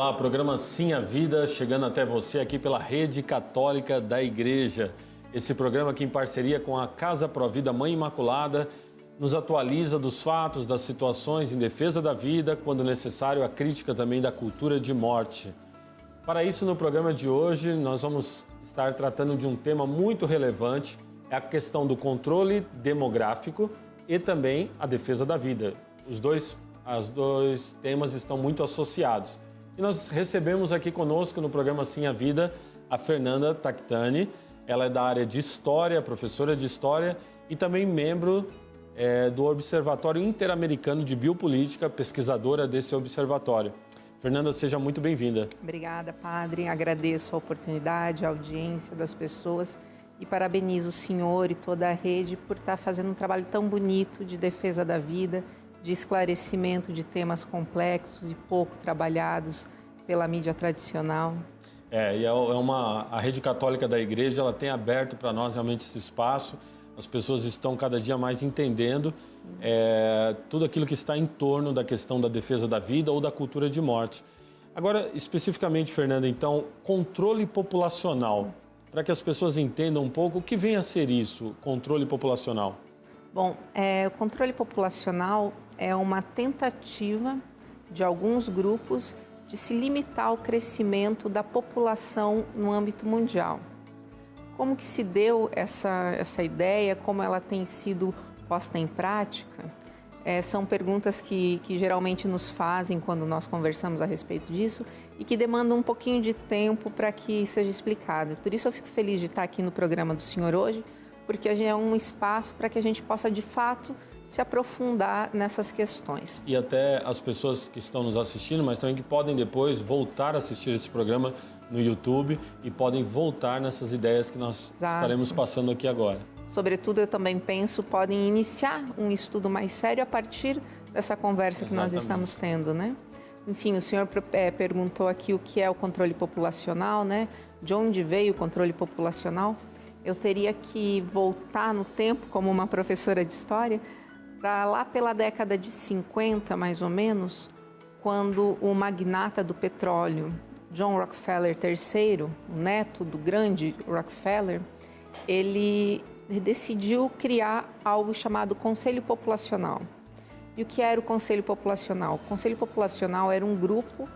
Olá, programa Sim a Vida, chegando até você aqui pela Rede Católica da Igreja. Esse programa aqui em parceria com a Casa Provida Mãe Imaculada nos atualiza dos fatos, das situações em defesa da vida, quando necessário a crítica também da cultura de morte. Para isso, no programa de hoje, nós vamos estar tratando de um tema muito relevante, é a questão do controle demográfico e também a defesa da vida. Os dois temas estão muito associados. E nós recebemos aqui conosco no programa Sim a Vida a Fernanda Tactani. Ela é da área de História, professora de História e também membro do Observatório Interamericano de Biopolítica, pesquisadora desse observatório. Fernanda, seja muito bem-vinda. Obrigada, padre. Agradeço a oportunidade, a audiência das pessoas e parabenizo o senhor e toda a rede por estar fazendo um trabalho tão bonito de defesa da vida, de esclarecimento de temas complexos e pouco trabalhados pela mídia tradicional. A Rede Católica da Igreja, ela tem aberto para nós realmente esse espaço. As pessoas estão cada dia mais entendendo tudo aquilo que está em torno da questão da defesa da vida ou da cultura de morte. Agora, especificamente, Fernanda, então, controle populacional. Para que as pessoas entendam um pouco o que vem a ser isso, controle populacional. Bom, o controle populacional é uma tentativa de alguns grupos de se limitar ao crescimento da população no âmbito mundial. Como que se deu essa ideia, como ela tem sido posta em prática? São perguntas que geralmente nos fazem quando nós conversamos a respeito disso e que demandam um pouquinho de tempo para que seja explicado. Por isso eu fico feliz de estar aqui no programa do senhor hoje, porque é um espaço para que a gente possa, de fato, se aprofundar nessas questões. E até as pessoas que estão nos assistindo, mas também que podem depois voltar a assistir esse programa no YouTube e podem voltar nessas ideias que nós estaremos passando aqui agora. Sobretudo, eu também penso, podem iniciar um estudo mais sério a partir dessa conversa que nós estamos tendo, né? Enfim, o senhor perguntou aqui o que é o controle populacional, né? De onde veio o controle populacional? Eu teria que voltar no tempo, como uma professora de história, para lá pela década de 50, mais ou menos, quando o magnata do petróleo, John Rockefeller III, o neto do grande Rockefeller, ele decidiu criar algo chamado Conselho Populacional. E o que era o Conselho Populacional? O Conselho Populacional era um grupo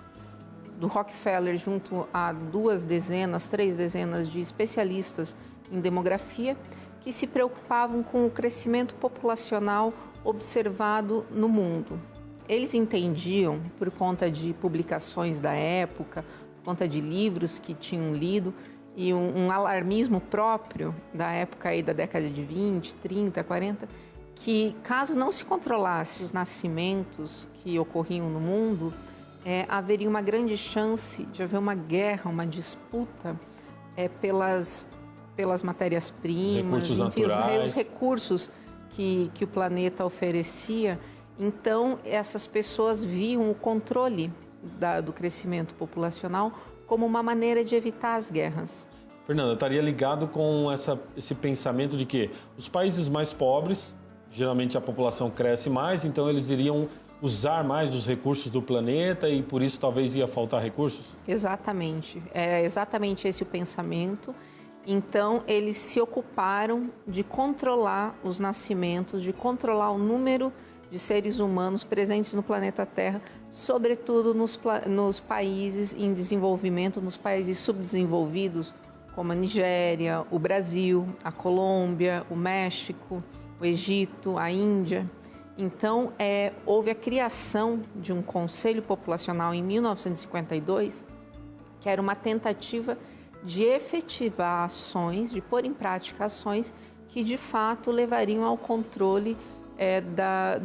do Rockefeller junto a 3 dezenas de especialistas em demografia que se preocupavam com o crescimento populacional observado no mundo. Eles entendiam, por conta de publicações da época, por conta de livros que tinham lido e um alarmismo próprio da época aí da década de 20, 30, 40, que caso não se controlasse os nascimentos que ocorriam no mundo, haveria uma grande chance de haver uma guerra, uma disputa pelas matérias-primas, os recursos que o planeta oferecia. Então, essas pessoas viam o controle do crescimento populacional como uma maneira de evitar as guerras. Fernanda, estaria ligado com esse pensamento de que os países mais pobres, geralmente a população cresce mais, então eles iriam usar mais os recursos do planeta e por isso talvez ia faltar recursos? Exatamente. É exatamente esse o pensamento. Então, eles se ocuparam de controlar os nascimentos, de controlar o número de seres humanos presentes no planeta Terra, sobretudo nos países em desenvolvimento, nos países subdesenvolvidos, como a Nigéria, o Brasil, a Colômbia, o México, o Egito, a Índia. Então, houve a criação de um Conselho Populacional em 1952, que era uma tentativa de efetivar ações, de pôr em prática ações que de fato levariam ao controle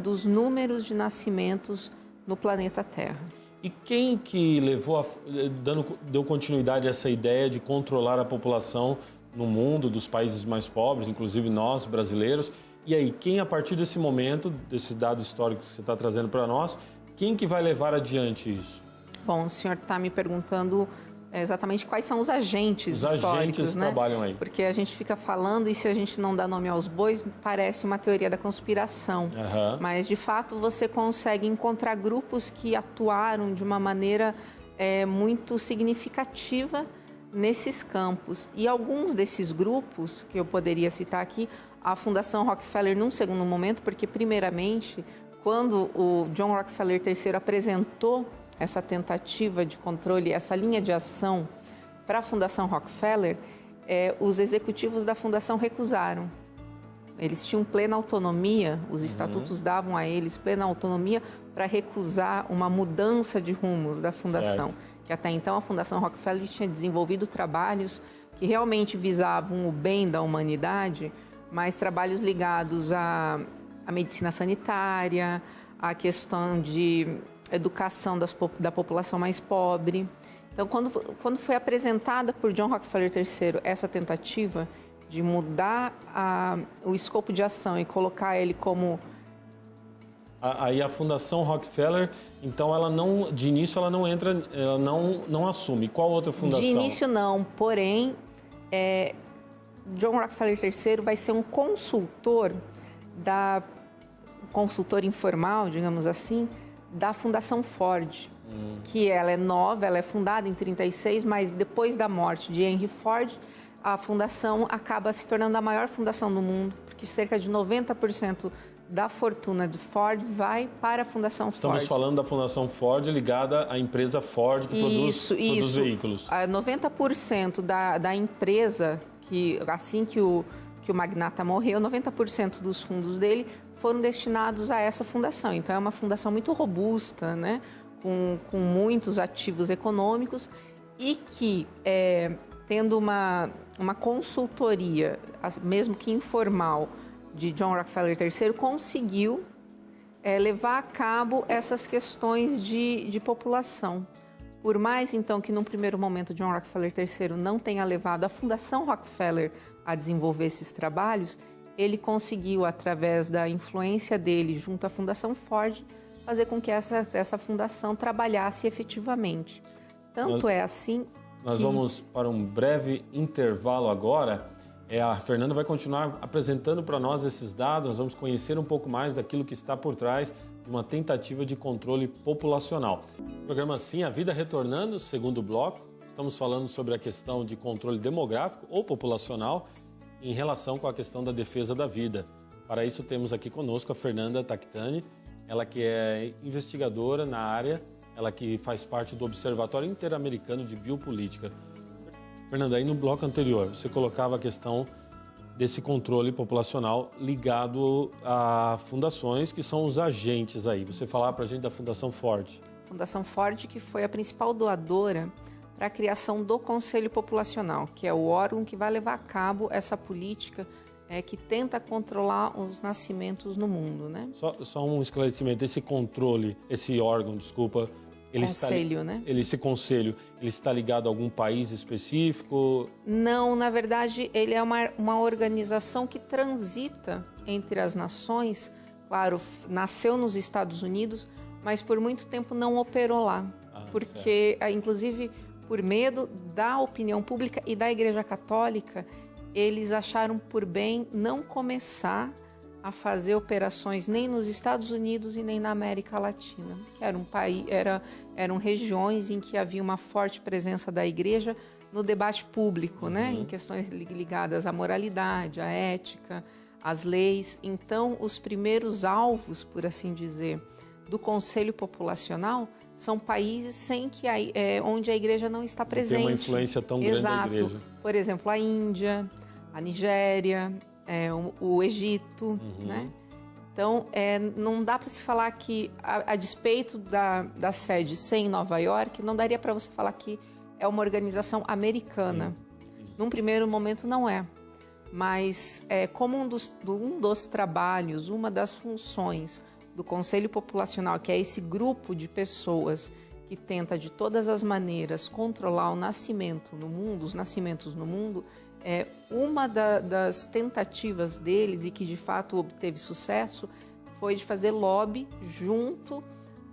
dos números de nascimentos no planeta Terra. E quem que deu continuidade a essa ideia de controlar a população no mundo, dos países mais pobres, inclusive nós, brasileiros? E aí, quem a partir desse momento, desse dado histórico que você está trazendo para nós, quem que vai levar adiante isso? Bom, o senhor está me perguntando exatamente quais são os agentes históricos, os agentes né? Trabalham aí. Porque a gente fica falando e se a gente não dá nome aos bois, parece uma teoria da conspiração. Mas, de fato, você consegue encontrar grupos que atuaram de uma maneira muito significativa nesses campos. E alguns desses grupos, que eu poderia citar aqui, a Fundação Rockefeller num segundo momento, porque primeiramente, quando o John Rockefeller III apresentou essa tentativa de controle, essa linha de ação para a Fundação Rockefeller, os executivos da fundação recusaram. Eles tinham plena autonomia, os estatutos davam a eles plena autonomia para recusar uma mudança de rumos da fundação. Certo. Que até então a Fundação Rockefeller tinha desenvolvido trabalhos que realmente visavam o bem da humanidade, mas trabalhos ligados à medicina sanitária, à questão de educação da população mais pobre. Então, quando foi apresentada por John Rockefeller III essa tentativa de mudar o escopo de ação e colocar ele como... Aí a Fundação Rockefeller, então, ela não, de início ela não entra, ela não assume. Qual outra fundação? De início não, porém, John Rockefeller III vai ser um consultor consultor informal, digamos assim, da Fundação Ford, que ela é nova, ela é fundada em 1936, mas depois da morte de Henry Ford, a fundação acaba se tornando a maior fundação do mundo, porque cerca de 90% da fortuna de Ford vai para a Fundação Ford. Estamos falando da Fundação Ford ligada à empresa Ford que produz veículos. 90% da empresa, que assim que o magnata morreu, 90% dos fundos dele foram destinados a essa fundação. Então, é uma fundação muito robusta, né? Com muitos ativos econômicos e que, tendo uma consultoria, mesmo que informal, de John Rockefeller III, conseguiu levar a cabo essas questões de população. Por mais, então, que num primeiro momento John Rockefeller III não tenha levado a Fundação Rockefeller a desenvolver esses trabalhos, ele conseguiu, através da influência dele junto à Fundação Ford, fazer com que essa fundação trabalhasse efetivamente. Tanto é assim que... Nós vamos para um breve intervalo agora. A Fernanda vai continuar apresentando para nós esses dados, nós vamos conhecer um pouco mais daquilo que está por trás de uma tentativa de controle populacional. O programa Sim, a Vida Retornando, segundo bloco, estamos falando sobre a questão de controle demográfico ou populacional em relação com a questão da defesa da vida. Para isso temos aqui conosco a Fernanda Tactani, ela que é investigadora na área, ela que faz parte do Observatório Interamericano de Biopolítica. Fernanda, aí no bloco anterior, você colocava a questão desse controle populacional ligado a fundações que são os agentes aí. Você falava para a gente da Fundação Ford. Fundação Ford, que foi a principal doadora para a criação do Conselho Populacional, que é o órgão que vai levar a cabo essa política que tenta controlar os nascimentos no mundo, né? Só um esclarecimento, esse controle, esse órgão, desculpa... Esse conselho, ele está ligado a algum país específico? Não, na verdade, ele é uma organização que transita entre as nações. Claro, nasceu nos Estados Unidos, mas por muito tempo não operou lá. Porque, inclusive, por medo da opinião pública e da Igreja Católica, eles acharam por bem não começar a fazer operações nem nos Estados Unidos e nem na América Latina, que era um país, eram regiões em que havia uma forte presença da Igreja no debate público, né, em questões ligadas à moralidade, à ética, às leis. Então, os primeiros alvos, por assim dizer, do Conselho Populacional são países onde a Igreja não está presente. Tem uma influência tão grande da Igreja. Por exemplo, a Índia, a Nigéria, o Egito, né? Então, não dá para se falar que, a despeito da sede ser em Nova York, não daria para você falar que é uma organização americana. Num primeiro momento, não é. Mas, como um dos trabalhos, uma das funções do Conselho Populacional, que é esse grupo de pessoas que tenta, de todas as maneiras, controlar o nascimento no mundo, os nascimentos no mundo, uma das tentativas deles, e que de fato obteve sucesso, foi de fazer lobby junto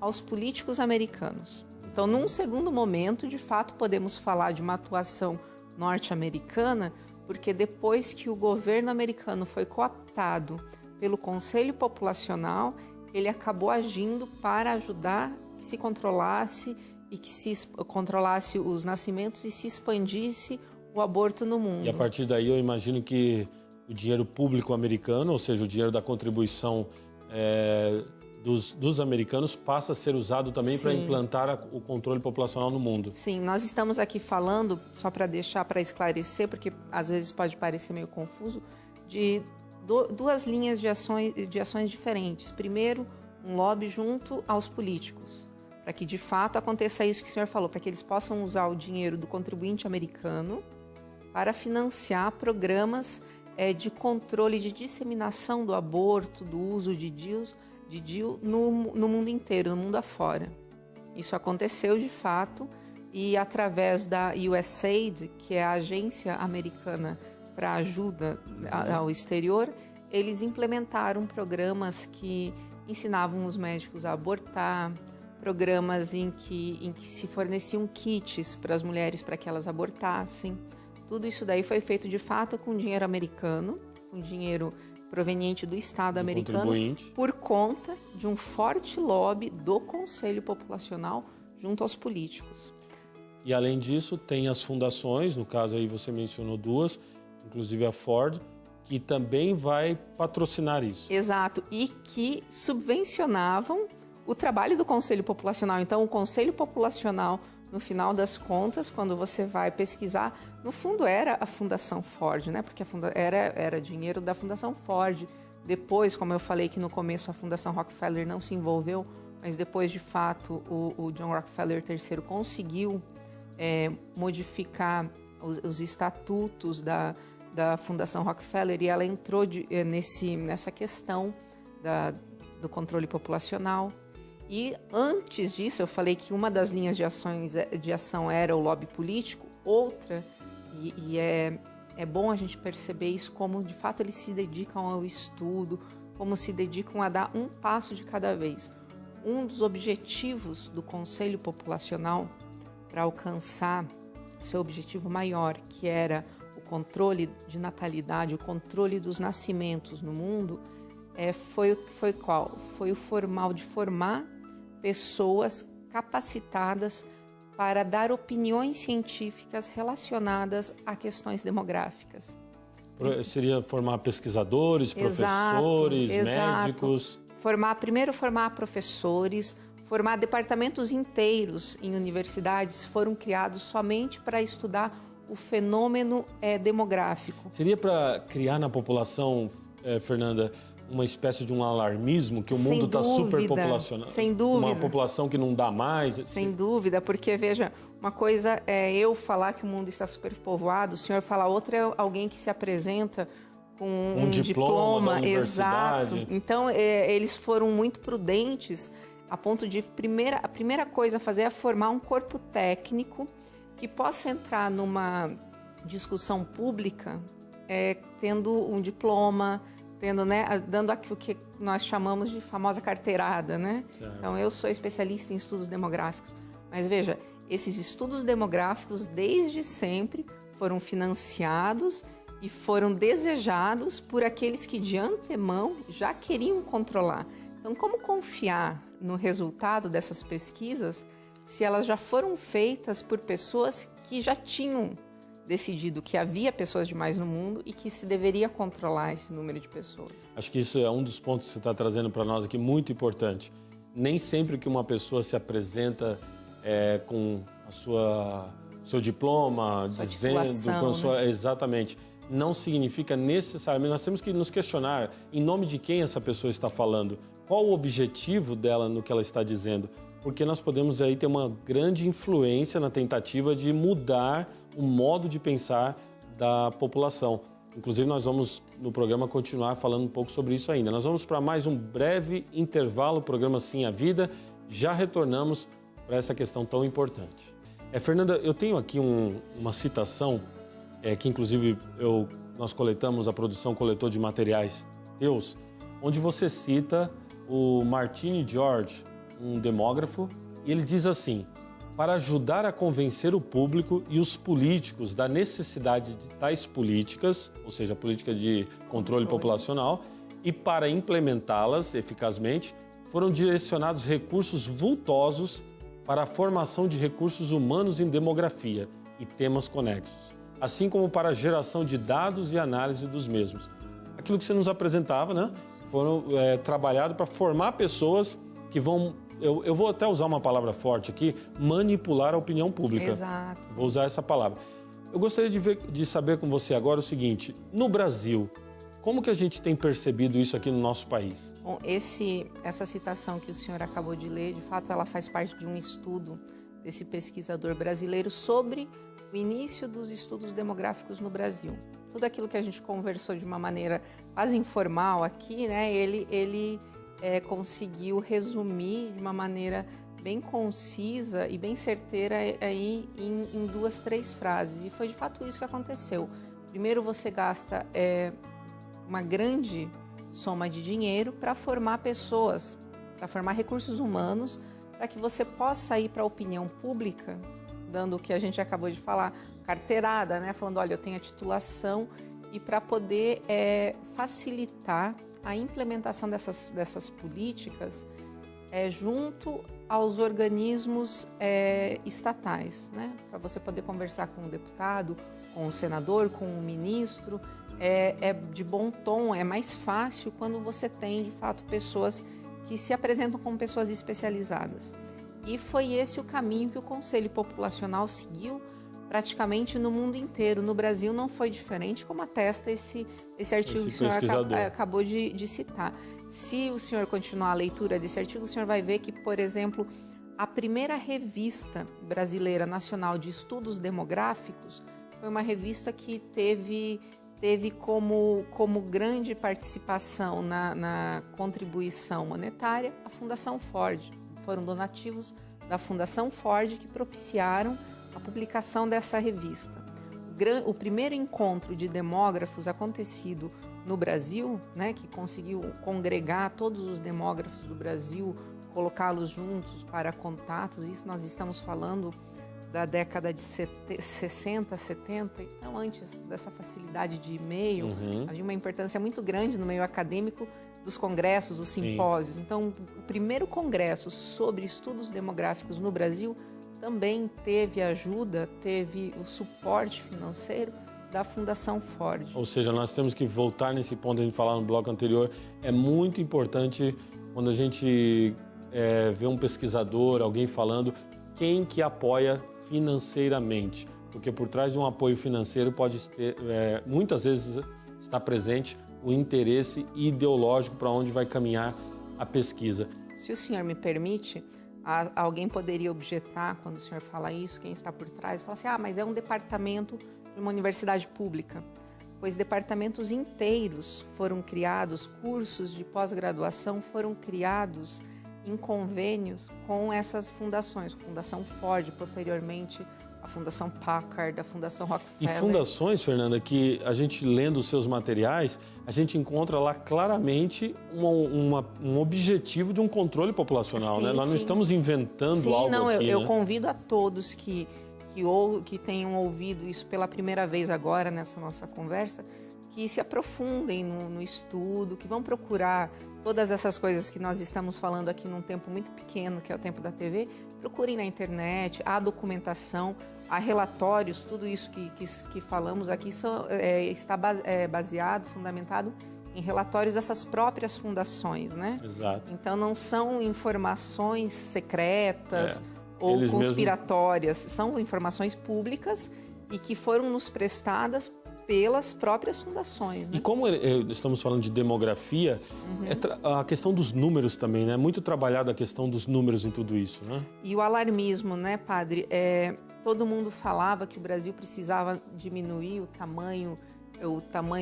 aos políticos americanos. Então, num segundo momento, de fato, podemos falar de uma atuação norte-americana, porque depois que o governo americano foi cooptado pelo Conselho Populacional, ele acabou agindo para ajudar que se controlasse e que se controlasse os nascimentos e se expandisse o aborto no mundo. E a partir daí eu imagino que o dinheiro público americano, ou seja, o dinheiro da contribuição dos americanos, passa a ser usado também para implantar o controle populacional no mundo. Sim, nós estamos aqui falando, só para para esclarecer, porque às vezes pode parecer meio confuso, de duas linhas de ações diferentes. Primeiro, um lobby junto aos políticos, para que de fato aconteça isso que o senhor falou, para que eles possam usar o dinheiro do contribuinte americano para financiar programas de controle, de disseminação do aborto, do uso de DIU no mundo inteiro, no mundo afora. Isso aconteceu de fato e através da USAID, que é a agência americana para ajuda ao exterior, eles implementaram programas que ensinavam os médicos a abortar, programas em que se forneciam kits para as mulheres para que elas abortassem. Tudo isso daí foi feito de fato com dinheiro americano, com dinheiro proveniente do Estado americano, por conta de um forte lobby do Conselho Populacional junto aos políticos. E além disso, tem as fundações, no caso aí você mencionou duas, inclusive a Ford, que também vai patrocinar isso. Exato, e que subvencionavam o trabalho do Conselho Populacional. Então, o Conselho Populacional, no final das contas, quando você vai pesquisar, no fundo era a Fundação Ford, né? Porque era dinheiro da Fundação Ford. Depois, como eu falei que no começo a Fundação Rockefeller não se envolveu, mas depois, de fato, o John Rockefeller III conseguiu modificar os estatutos da Fundação Rockefeller e ela entrou nessa questão do controle populacional. E antes disso, eu falei que uma das linhas de ação era o lobby político, outra, e é bom a gente perceber isso, como de fato eles se dedicam ao estudo, como se dedicam a dar um passo de cada vez. Um dos objetivos do Conselho Populacional para alcançar seu objetivo maior, que era o controle de natalidade, o controle dos nascimentos no mundo, foi qual? Foi o de formar pessoas capacitadas para dar opiniões científicas relacionadas a questões demográficas. Seria formar pesquisadores, professores, médicos? Primeiro formar professores, formar departamentos inteiros em universidades, foram criados somente para estudar o fenômeno demográfico. Seria para criar na população, Fernanda, uma espécie de um alarmismo, que o mundo está superpopulacional? Sem dúvida. Uma população que não dá mais? Sem dúvida, porque, veja, uma coisa é eu falar que o mundo está superpovoado, o senhor falar outra é alguém que se apresenta com um diploma da universidade. Exato. Então, eles foram muito prudentes a ponto de, a primeira coisa a fazer é formar um corpo técnico que possa entrar numa discussão pública tendo um diploma, dando aquilo que nós chamamos de famosa carteirada, né? Então, eu sou especialista em estudos demográficos. Mas veja, esses estudos demográficos, desde sempre, foram financiados e foram desejados por aqueles que, de antemão, já queriam controlar. Então, como confiar no resultado dessas pesquisas se elas já foram feitas por pessoas que já tinham decidido que havia pessoas demais no mundo e que se deveria controlar esse número de pessoas? Acho que isso é um dos pontos que você está trazendo para nós aqui, muito importante. Nem sempre que uma pessoa se apresenta com seu diploma, dizendo com sua, né? Exatamente, não significa necessariamente. Nós temos que nos questionar em nome de quem essa pessoa está falando, qual o objetivo dela no que ela está dizendo, porque nós podemos aí ter uma grande influência na tentativa de mudar o modo de pensar da população. Inclusive, nós vamos, no programa, continuar falando um pouco sobre isso ainda. Nós vamos para mais um breve intervalo, o programa Sim a Vida. Já retornamos para essa questão tão importante. Fernanda, eu tenho aqui uma citação, que inclusive nós coletamos, a produção coletou de materiais teus, onde você cita o Martini George, um demógrafo, e ele diz assim: para ajudar a convencer o público e os políticos da necessidade de tais políticas, ou seja, a política de controle populacional, e para implementá-las eficazmente, foram direcionados recursos vultosos para a formação de recursos humanos em demografia e temas conexos, assim como para a geração de dados e análise dos mesmos. Aquilo que você nos apresentava, né? Foram trabalhados para formar pessoas que vão, eu vou até usar uma palavra forte aqui, manipular a opinião pública. Exato. Vou usar essa palavra. Eu gostaria de saber com você agora o seguinte, no Brasil, como que a gente tem percebido isso aqui no nosso país? Bom, essa citação que o senhor acabou de ler, de fato, ela faz parte de um estudo desse pesquisador brasileiro sobre o início dos estudos demográficos no Brasil. Tudo aquilo que a gente conversou de uma maneira quase informal aqui, né? Ele conseguiu resumir de uma maneira bem concisa e bem certeira aí em 2, 3 frases. E foi de fato isso que aconteceu. Primeiro, você gasta uma grande soma de dinheiro para formar pessoas, para formar recursos humanos, para que você possa ir para a opinião pública, dando o que a gente acabou de falar, carteirada, né? Falando, olha, eu tenho a titulação, e para poder facilitar a implementação dessas políticas junto aos organismos estatais, né? Para você poder conversar com o deputado, com o senador, com o ministro, é de bom tom, é mais fácil quando você tem, de fato, pessoas que se apresentam como pessoas especializadas. E foi esse o caminho que o Conselho Populacional seguiu praticamente no mundo inteiro. No Brasil não foi diferente, como atesta esse artigo que o senhor acabou de citar. Se o senhor continuar a leitura desse artigo, o senhor vai ver que, por exemplo, a primeira revista brasileira nacional de estudos demográficos foi uma revista que teve como grande participação na contribuição monetária a Fundação Ford. Foram donativos da Fundação Ford que propiciaram a publicação dessa revista. O primeiro encontro de demógrafos acontecido no Brasil, né, que conseguiu congregar todos os demógrafos do Brasil, colocá-los juntos para contatos, isso nós estamos falando da década de 60, 70, então antes dessa facilidade de e-mail, havia uma importância muito grande no meio acadêmico dos congressos, dos simpósios. Sim. Então, o primeiro congresso sobre estudos demográficos no Brasil também teve ajuda, teve o suporte financeiro da Fundação Ford. Ou seja, nós temos que voltar nesse ponto que a gente falou no bloco anterior. É muito importante quando a gente vê um pesquisador, alguém falando, quem que apoia financeiramente. Porque por trás de um apoio financeiro pode ter, muitas vezes está presente o interesse ideológico para onde vai caminhar a pesquisa. Se o senhor me permite, alguém poderia objetar quando o senhor fala isso, quem está por trás, fala assim, mas é um departamento de uma universidade pública. Pois departamentos inteiros foram criados, cursos de pós-graduação foram criados em convênios com essas fundações, a Fundação Ford, posteriormente a Fundação Packard, a Fundação Rockefeller. E fundações, Fernanda, que a gente lendo os seus materiais, a gente encontra lá claramente um objetivo de um controle populacional, sim, né? Nós não estamos inventando algo aqui, eu né? convido a todos que tenham ouvido isso pela primeira vez agora nessa nossa conversa, que se aprofundem no estudo, que vão procurar todas essas coisas que nós estamos falando aqui num tempo muito pequeno, que é o tempo da TV, procurem na internet, há documentação, há relatórios, tudo isso que falamos aqui está baseado, fundamentado em relatórios dessas próprias fundações, né? Exato. Então não são informações secretas ou conspiratórias, são informações públicas e que foram nos prestadas pelas próprias fundações, né? E como estamos falando de demografia, a questão dos números também, né? Muito trabalhada a questão dos números em tudo isso, né? E o alarmismo, né, padre? Todo mundo falava que o Brasil precisava diminuir o tamanho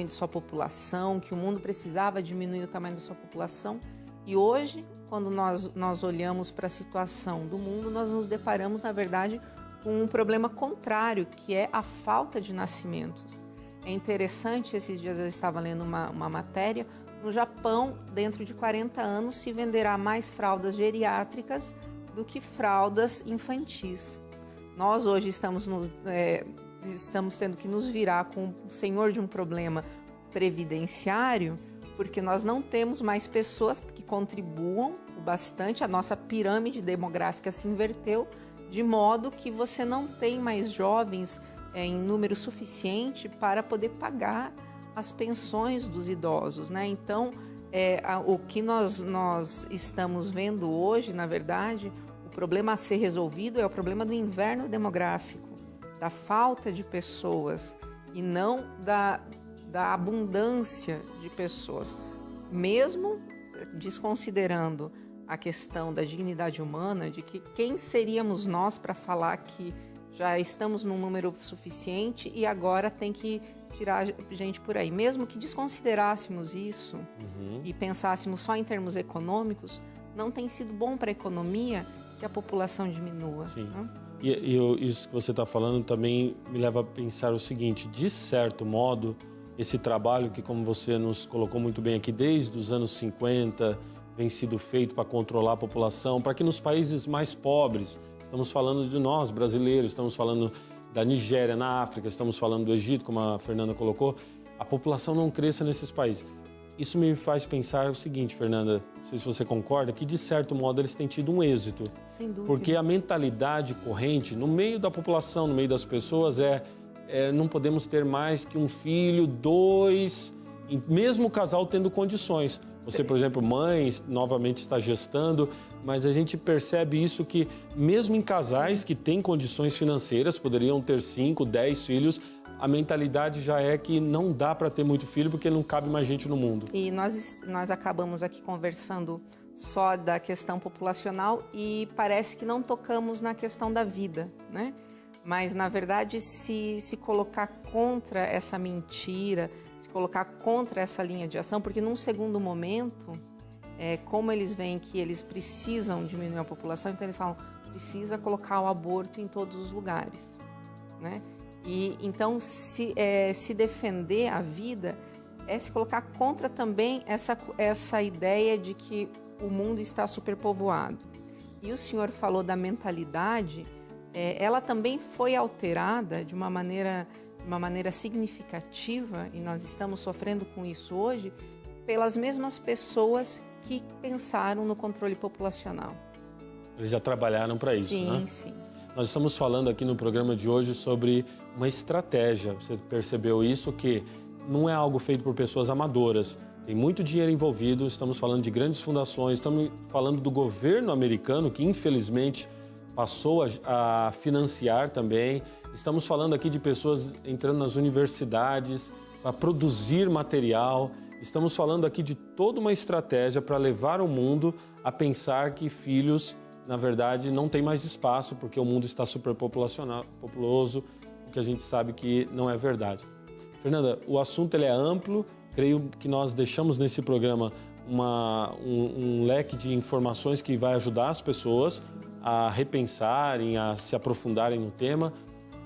de sua população, que o mundo precisava diminuir o tamanho da sua população. E hoje, quando nós olhamos para a situação do mundo, nós nos deparamos, na verdade, com um problema contrário, que é a falta de nascimentos. É interessante, esses dias eu estava lendo uma matéria, no Japão, dentro de 40 anos, se venderá mais fraldas geriátricas do que fraldas infantis. Nós hoje estamos tendo que nos virar com o senhor de um problema previdenciário, porque nós não temos mais pessoas que contribuam o bastante, a nossa pirâmide demográfica se inverteu, de modo que você não tem mais jovens em número suficiente para poder pagar as pensões dos idosos, né? Então, o que nós estamos vendo hoje, na verdade, o problema a ser resolvido é o problema do inverno demográfico, da falta de pessoas e não da abundância de pessoas. Mesmo desconsiderando a questão da dignidade humana, de que quem seríamos nós para falar que já estamos num número suficiente e agora tem que tirar gente por aí. Mesmo que desconsiderássemos isso e pensássemos só em termos econômicos, não tem sido bom para a economia que a população diminua. Sim. Né? Isso que você está falando também me leva a pensar o seguinte: de certo modo, esse trabalho que, como você nos colocou muito bem aqui, desde os anos 50, vem sido feito para controlar a população, para que nos países mais pobres, estamos falando de nós, brasileiros, estamos falando da Nigéria, na África, estamos falando do Egito, como a Fernanda colocou, a população não cresça nesses países. Isso me faz pensar o seguinte, Fernanda, não sei se você concorda, que de certo modo eles têm tido um êxito. Sem dúvida. Porque a mentalidade corrente no meio da população, no meio das pessoas, não podemos ter mais que um filho, dois, mesmo o casal tendo condições. Você, por exemplo, mãe, novamente está gestando, mas a gente percebe isso que mesmo em casais que têm condições financeiras, poderiam ter 5, 10 filhos, a mentalidade já é que não dá para ter muito filho porque não cabe mais gente no mundo. E nós acabamos aqui conversando só da questão populacional e parece que não tocamos na questão da vida, né? Mas, na verdade, se colocar contra essa mentira, se colocar contra essa linha de ação, porque num segundo momento, como eles veem que eles precisam diminuir a população, então eles falam, precisa colocar o aborto em todos os lugares, né? E então, se defender a vida é se colocar contra também essa ideia de que o mundo está superpovoado. E o senhor falou da mentalidade, ela também foi alterada de uma maneira significativa, e nós estamos sofrendo com isso hoje, pelas mesmas pessoas que pensaram no controle populacional. Eles já trabalharam para isso, né? Sim, sim. Nós estamos falando aqui no programa de hoje sobre uma estratégia. Você percebeu isso, que não é algo feito por pessoas amadoras. Tem muito dinheiro envolvido, estamos falando de grandes fundações, estamos falando do governo americano, que infelizmente passou a financiar também. Estamos falando aqui de pessoas entrando nas universidades para produzir material. Estamos falando aqui de toda uma estratégia para levar o mundo a pensar que filhos, na verdade, não tem mais espaço porque o mundo está superpopuloso, o que a gente sabe que não é verdade. Fernanda, o assunto ele é amplo, creio que nós deixamos nesse programa um leque de informações que vai ajudar as pessoas a repensarem, a se aprofundarem no tema.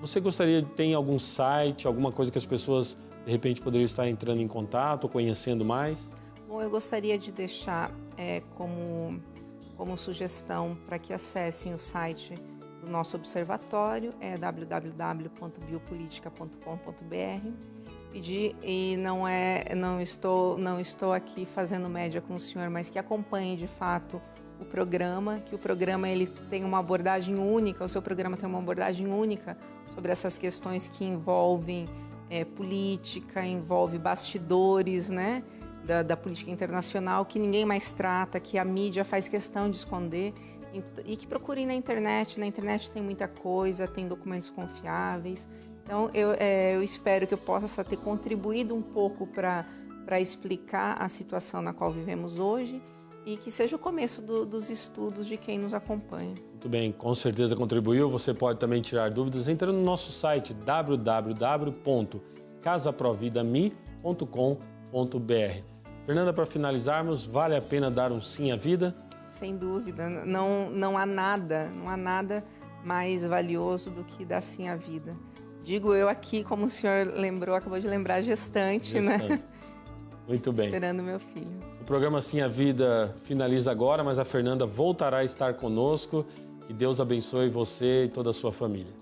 Você gostaria de ter algum site, alguma coisa que as pessoas, de repente, poderiam estar entrando em contato, conhecendo mais? Bom, eu gostaria de deixar como sugestão para que acessem o site do nosso observatório, www.biopolitica.com.br. E não estou aqui fazendo média com o senhor, mas que acompanhe de fato o programa, que o programa ele tem uma abordagem única, o seu programa tem uma abordagem única sobre essas questões que envolvem política, envolve bastidores, né, da política internacional, que ninguém mais trata, que a mídia faz questão de esconder, e que procurem na internet tem muita coisa, tem documentos confiáveis. Então, eu espero que eu possa ter contribuído um pouco para explicar a situação na qual vivemos hoje e que seja o começo dos estudos de quem nos acompanha. Muito bem, com certeza contribuiu. Você pode também tirar dúvidas entrando no nosso site www.casaprovidami.com.br. Fernanda, para finalizarmos, vale a pena dar um sim à vida? Sem dúvida, não há nada mais valioso do que dar sim à vida. Digo eu aqui, como o senhor acabou de lembrar, gestante. Né? Muito bem. Esperando meu filho. O programa Sim a Vida finaliza agora, mas a Fernanda voltará a estar conosco. Que Deus abençoe você e toda a sua família.